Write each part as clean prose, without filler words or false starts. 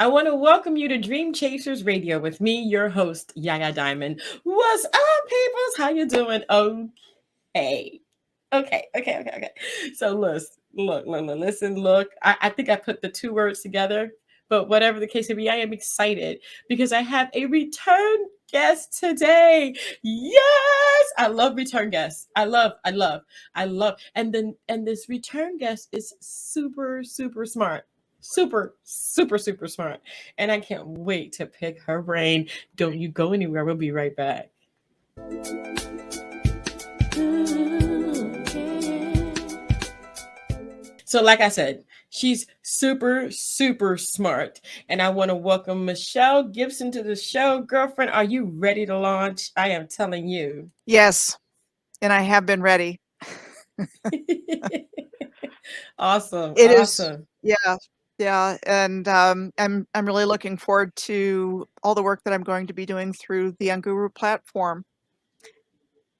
I want to welcome you to Dream Chasers Radio with me, your host, Yaya Diamond. What's up, peoples? How you doing? Okay. Okay. So listen, look. I think I put the two words together, but whatever the case may be, I am excited because I have a return guest today. Yes, I love return guests. I love. And this return guest is super smart. Super smart. And I can't wait to pick her brain. Don't you go anywhere. We'll be right back. So, like I said, she's super smart. And I want to welcome Michelle Gibson to the show. Girlfriend, are you ready to launch? I am telling you. Yes, and I have been ready. Awesome. It is, yeah, and I'm really looking forward to all the work that I'm going to be doing through the UnGuru platform.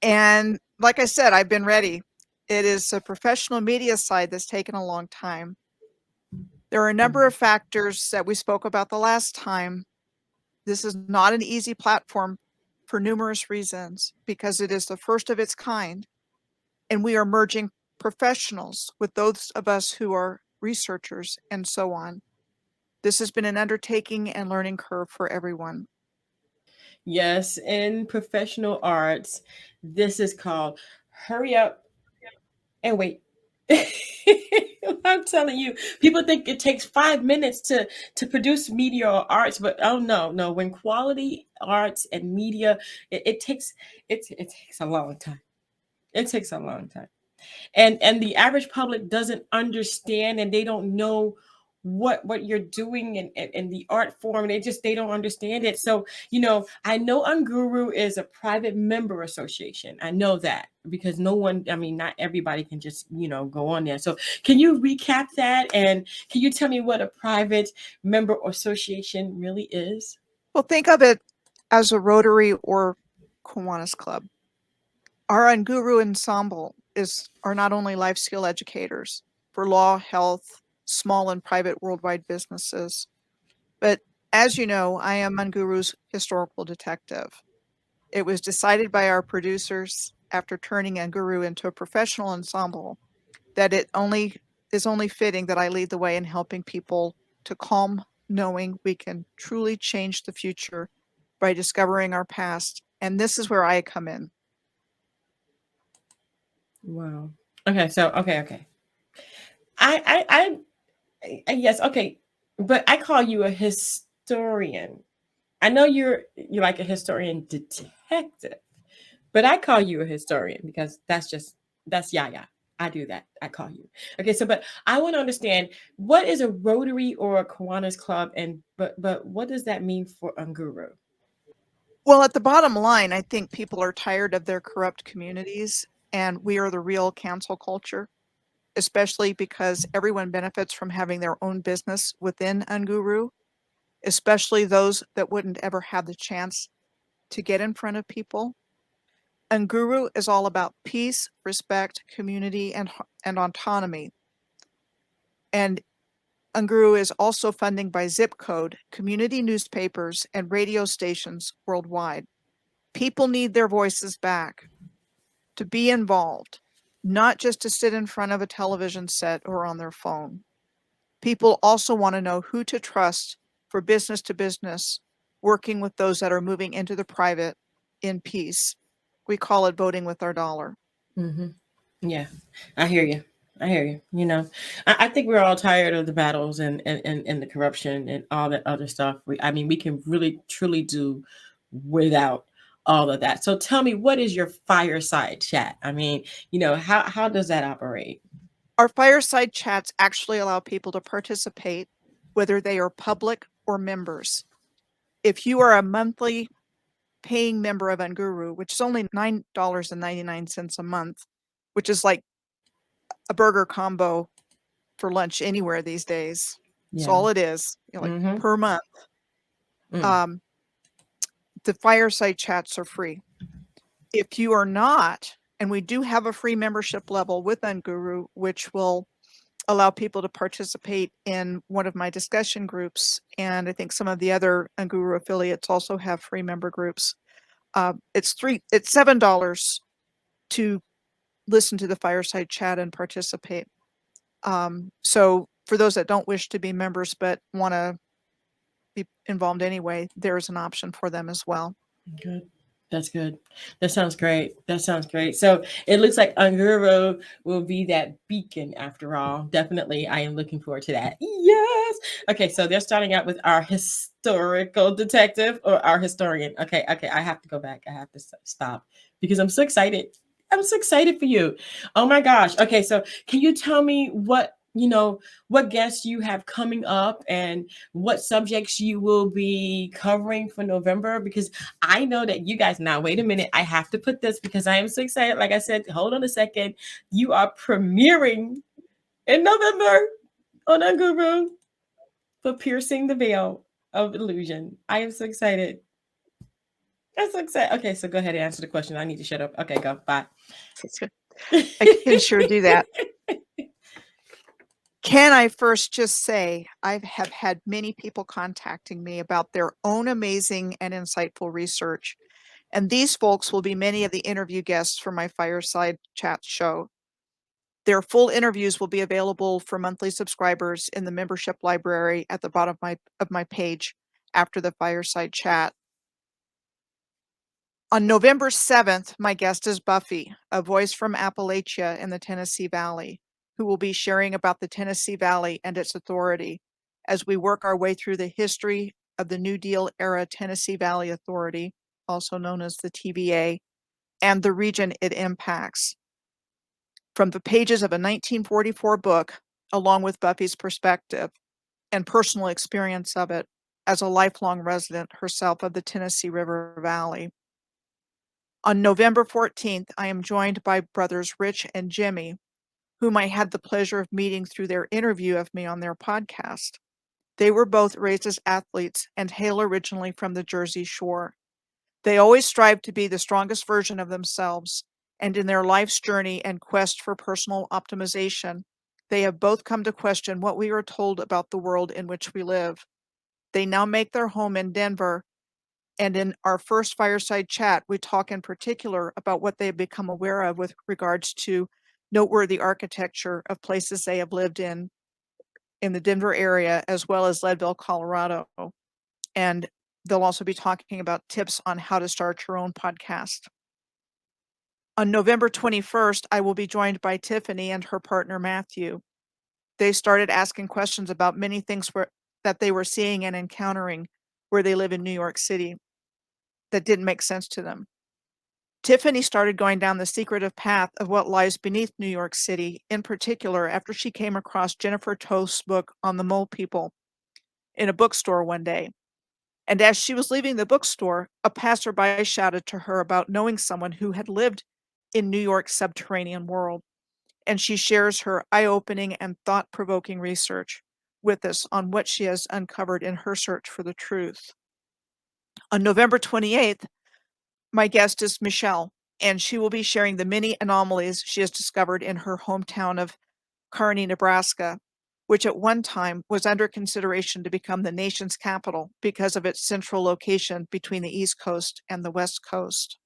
And like I said, I've been ready. It is a professional media side that's taken a long time. There are a number of factors that we spoke about the last time. This is not an easy platform for numerous reasons because it is the first of its kind, and we are merging professionals with those of us who are researchers and so on. This has been an undertaking and learning curve for everyone. Yes, in professional arts, this is called hurry up and wait. I'm telling you, people think it takes 5 minutes to produce media or arts, but oh no. When quality arts and media, it takes a long time. It takes a long time, and the average public doesn't understand, and they don't know what you're doing in the art form. They don't understand it. So I know UnGuru is a private member association. I know that because not everybody can just go on there. So can you recap that, and can you tell me what a private member association really is? Well, think of it as a Rotary or Kiwanis Club. Our UnGuru Ensemble are not only life skill educators for law, health, small and private worldwide businesses, but as you know, I am UnGuru's historical detective. It was decided by our producers after turning UnGuru into a professional ensemble that it is only fitting that I lead the way in helping people to calm, knowing we can truly change the future by discovering our past. And this is where I come in. Wow. Okay. So okay. Yes. Okay. But I call you a historian. I know you're like a historian detective, but I call you a historian because that's Yaya. I do that. I call you. Okay, so but I want to understand what is a Rotary or a Kiwanis Club, and but what does that mean for UnGuru? Well, at the bottom line, I think people are tired of their corrupt communities, and we are the real cancel culture, especially because everyone benefits from having their own business within UnGuru, especially those that wouldn't ever have the chance to get in front of people. UnGuru is all about peace, respect, community, and autonomy. And UnGuru is also funding by zip code community newspapers and radio stations worldwide. People need their voices back, to be involved, not just to sit in front of a television set or on their phone. People also want to know who to trust for business to business, working with those that are moving into the private in peace. We call it voting with our dollar. Mm-hmm. Yeah, I hear you. I hear you. I think we're all tired of the battles and the corruption and all that other stuff. We can really truly do without all of that. So tell me, what is your fireside chat? How does that operate? Our fireside chats actually allow people to participate, whether they are public or members. If you are a monthly paying member of UnGuru, which is only $9.99 a month, which is like a burger combo for lunch anywhere these days. That's Yeah. all it is, Mm-hmm. per month. Mm. The fireside chats are free. If you are not, and we do have a free membership level with UnGuru, which will allow people to participate in one of my discussion groups. And I think some of the other UnGuru affiliates also have free member groups. It's $7 to listen to the Fireside Chat and participate. So for those that don't wish to be members but want to be involved anyway, there's an option for them as well. Good. That's good. That sounds great. That sounds great. So it looks like UnGuru will be that beacon after all. Definitely. I am looking forward to that. Yes. Okay. So they're starting out with our historical detective or our historian. Okay. Okay. I have to go back. I have to stop because I'm so excited. I'm so excited for you. Oh my gosh. Okay. So can you tell me what guests you have coming up and what subjects you will be covering for November? Because I know that you guys, now wait a minute, I have to put this because I am so excited. Like I said, hold on a second. You are premiering in November on UnGuru for Piercing the Veil of Illusion. I am so excited. I'm so excited. Okay, so go ahead and answer the question. I need to shut up. Okay, go. Bye. I can sure do that. Can I first just say I have had many people contacting me about their own amazing and insightful research, and these folks will be many of the interview guests for my Fireside Chat show. Their full interviews will be available for monthly subscribers in the membership library at the bottom of my page after the Fireside Chat. On November 7th, my guest is Buffy, a voice from Appalachia in the Tennessee Valley, who will be sharing about the Tennessee Valley and its authority as we work our way through the history of the New Deal era Tennessee Valley Authority, also known as the TVA, and the region it impacts. From the pages of a 1944 book, along with Buffy's perspective and personal experience of it as a lifelong resident herself of the Tennessee River Valley. On November 14th, I am joined by brothers Rich and Jimmy, whom I had the pleasure of meeting through their interview of me on their podcast. They were both raised as athletes and hail originally from the Jersey Shore. They always strive to be the strongest version of themselves, and in their life's journey and quest for personal optimization, they have both come to question what we are told about the world in which we live. They now make their home in Denver, and in our first Fireside Chat, we talk in particular about what they have become aware of with regards to noteworthy architecture of places they have lived in the Denver area, as well as Leadville, Colorado. And they'll also be talking about tips on how to start your own podcast. On November 21st, I will be joined by Tiffany and her partner, Matthew. They started asking questions about many things that they were seeing and encountering where they live in New York City that didn't make sense to them. Tiffany started going down the secretive path of what lies beneath New York City, in particular after she came across Jennifer Toth's book on the Mole People in a bookstore one day. And as she was leaving the bookstore, a passerby shouted to her about knowing someone who had lived in New York's subterranean world. And she shares her eye-opening and thought-provoking research with us on what she has uncovered in her search for the truth. On November 28th, my guest is Michelle, and she will be sharing the many anomalies she has discovered in her hometown of Kearney, Nebraska, which at one time was under consideration to become the nation's capital because of its central location between the East Coast and the West Coast.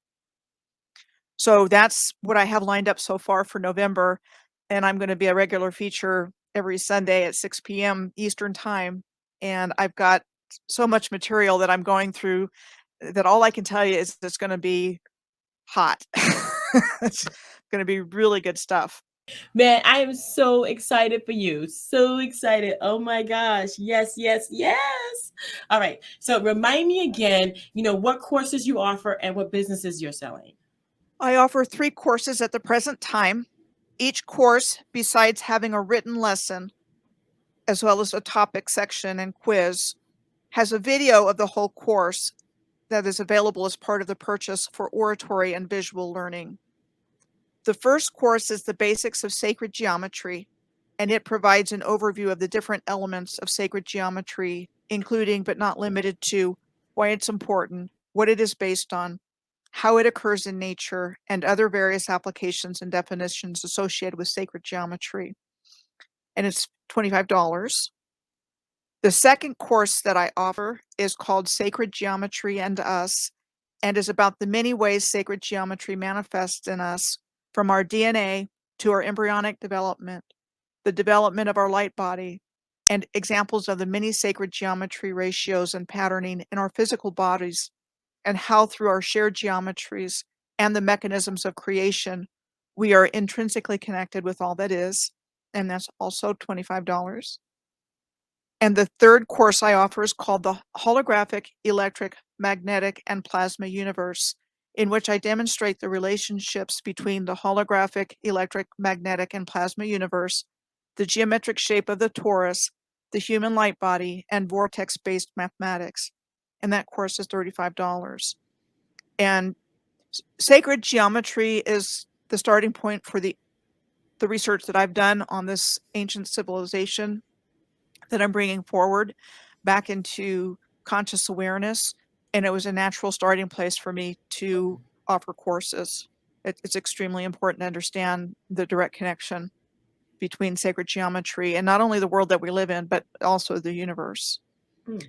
So that's what I have lined up so far for November, and I'm going to be a regular feature every Sunday at 6 p.m. Eastern Time, and I've got so much material that I'm going through that all I can tell you is it's going to be hot. It's going to be really good stuff. Man, I am so excited for you. So excited. Oh my gosh. Yes, yes, yes. All right. So remind me again, what courses you offer and what businesses you're selling. I offer 3 courses at the present time. Each course, besides having a written lesson, as well as a topic section and quiz, has a video of the whole course that is available as part of the purchase for oratory and visual learning. The first course is the basics of sacred geometry, and it provides an overview of the different elements of sacred geometry, including but not limited to why it's important, what it is based on, how it occurs in nature, and other various applications and definitions associated with sacred geometry. and it's $25. The second course that I offer is called Sacred Geometry and Us, and is about the many ways sacred geometry manifests in us, from our DNA to our embryonic development, the development of our light body, and examples of the many sacred geometry ratios and patterning in our physical bodies, and how through our shared geometries and the mechanisms of creation, we are intrinsically connected with all that is, and that's also $25. And the third course I offer is called the Holographic, Electric, Magnetic, and Plasma Universe, in which I demonstrate the relationships between the holographic, electric, magnetic, and plasma universe, the geometric shape of the torus, the human light body, and vortex-based mathematics. And that course is $35. And sacred geometry is the starting point for the research that I've done on this ancient civilization that I'm bringing forward back into conscious awareness. And it was a natural starting place for me to offer courses. It's extremely important to understand the direct connection between sacred geometry and not only the world that we live in, but also the universe. Mm.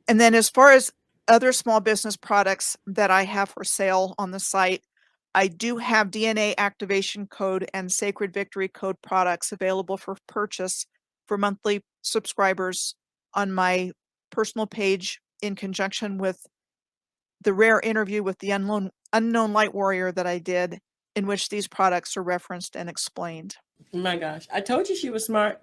And then as far as other small business products that I have for sale on the site, I do have DNA activation code and sacred victory code products available for purchase for monthly subscribers on my personal page, in conjunction with the rare interview with the unknown light warrior that I did, in which these products are referenced and explained. My gosh, I told you she was smart.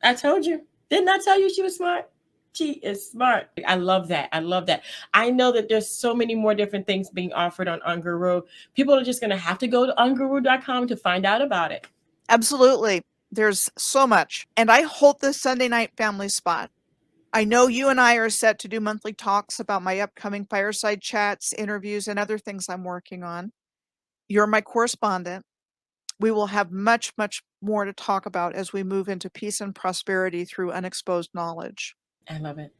I told you. Didn't I tell you she was smart? She is smart. I love that. I love that. I know that there's so many more different things being offered on UnGuru. People are just going to have to go to unguru.com to find out about it. Absolutely. There's so much. And I hold the Sunday night family spot. I know you and I are set to do monthly talks about my upcoming fireside chats, interviews, and other things I'm working on. You're my correspondent. We will have much, much more to talk about as we move into peace and prosperity through unexposed knowledge. I love it.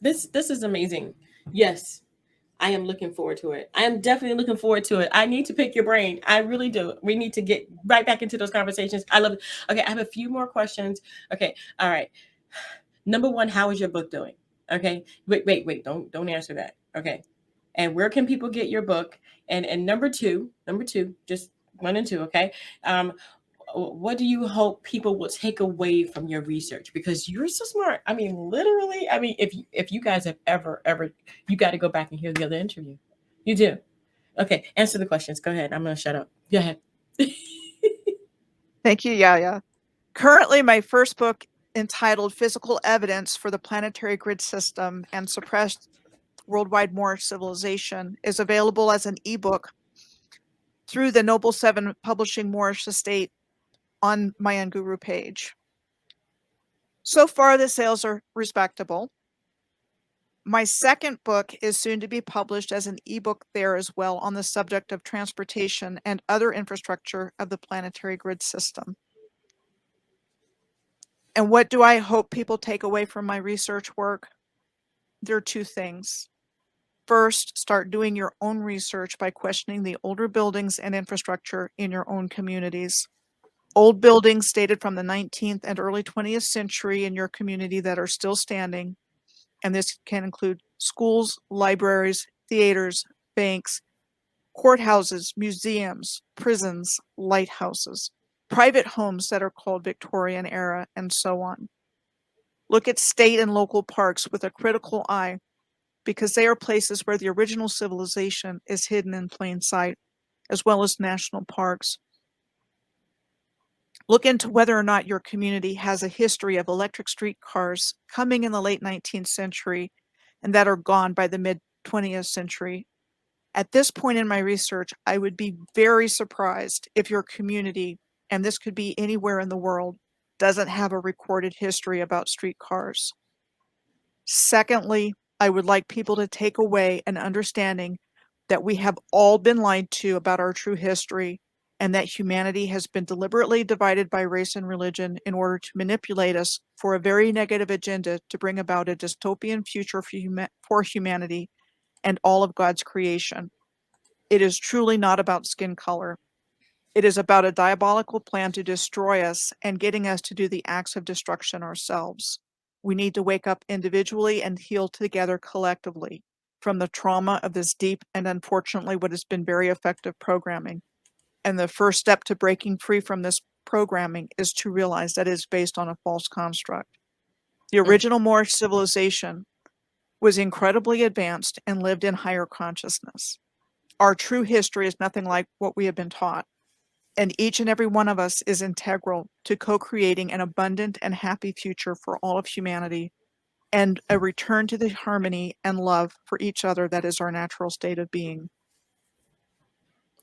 This is amazing. Yes, I am looking forward to it. I am definitely looking forward to it. I need to pick your brain. I really do. We need to get right back into those conversations. I love it. Okay, I have a few more questions. Okay, all right. Number one, how is your book doing? Okay. Wait. Don't answer that. Okay. And where can people get your book? And number two, just one and two, okay? Um, what do you hope people will take away from your research, because you're so smart? I mean, literally, I mean, if you guys have ever you got to go back and hear the other interview. You do. Okay, answer the questions. Go ahead. I'm going to shut up. Go ahead. Thank you, Yaya. Currently, my first book, entitled Physical Evidence for the Planetary Grid System and Suppressed Worldwide Moorish Civilization, is available as an ebook through the Noble 7 Publishing Moorish Estate on my UnGuru page. So far, the sales are respectable. My second book is soon to be published as an ebook there as well, on the subject of transportation and other infrastructure of the planetary grid system. And what do I hope people take away from my research work? There are two things. First, start doing your own research by questioning the older buildings and infrastructure in your own communities. Old buildings dated from the 19th and early 20th century in your community that are still standing, and this can include schools, libraries, theaters, banks, courthouses, museums, prisons, lighthouses, private homes that are called Victorian era, and so on. Look at state and local parks with a critical eye, because they are places where the original civilization is hidden in plain sight, as well as national parks. Look into whether or not your community has a history of electric streetcars coming in the late 19th century and that are gone by the mid 20th century. At this point in my research, I would be very surprised if your community, and this could be anywhere in the world, doesn't have a recorded history about streetcars. Secondly, I would like people to take away an understanding that we have all been lied to about our true history, and that humanity has been deliberately divided by race and religion in order to manipulate us for a very negative agenda to bring about a dystopian future for humanity and all of God's creation. It is truly not about skin color. It is about a diabolical plan to destroy us and getting us to do the acts of destruction ourselves. We need to wake up individually and heal together collectively from the trauma of this deep and unfortunately what has been very effective programming. And the first step to breaking free from this programming is to realize that it is based on a false construct. The original Moorish civilization was incredibly advanced and lived in higher consciousness. Our true history is nothing like what we have been taught, and each and every one of us is integral to co-creating an abundant and happy future for all of humanity and a return to the harmony and love for each other that is our natural state of being.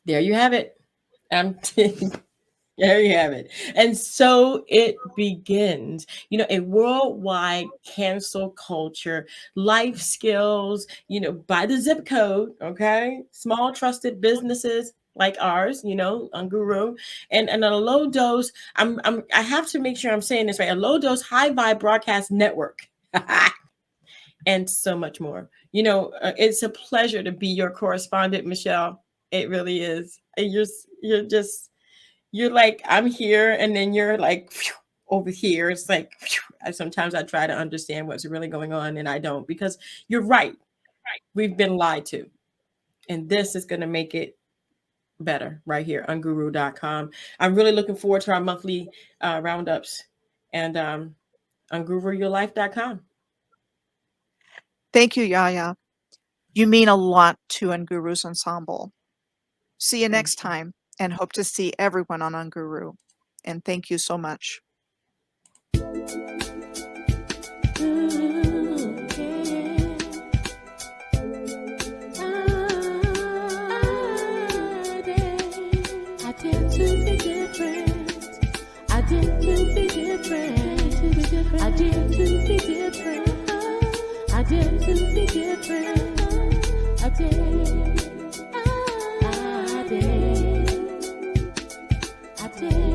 There you have it. There you have it. And so it begins. A worldwide cancel culture, life skills, by the zip code, okay? Small trusted businesses like ours, UnGuru, and a low dose. I have to make sure I'm saying this right. A low dose, high vibe broadcast network. And so much more. It's a pleasure to be your correspondent, Michelle. It really is. You're like, I'm here, and then you're like over here. It's like sometimes I try to understand what's really going on, and I don't, because you're right. We've been lied to, and this is going to make it better right here, unguru.com. I'm really looking forward to our monthly roundups, and unguruyourlife.com. Thank you, Yaya. You mean a lot to UnGuru's Ensemble. See you next time, and hope to see everyone on UnGuru. And thank you so much. I did.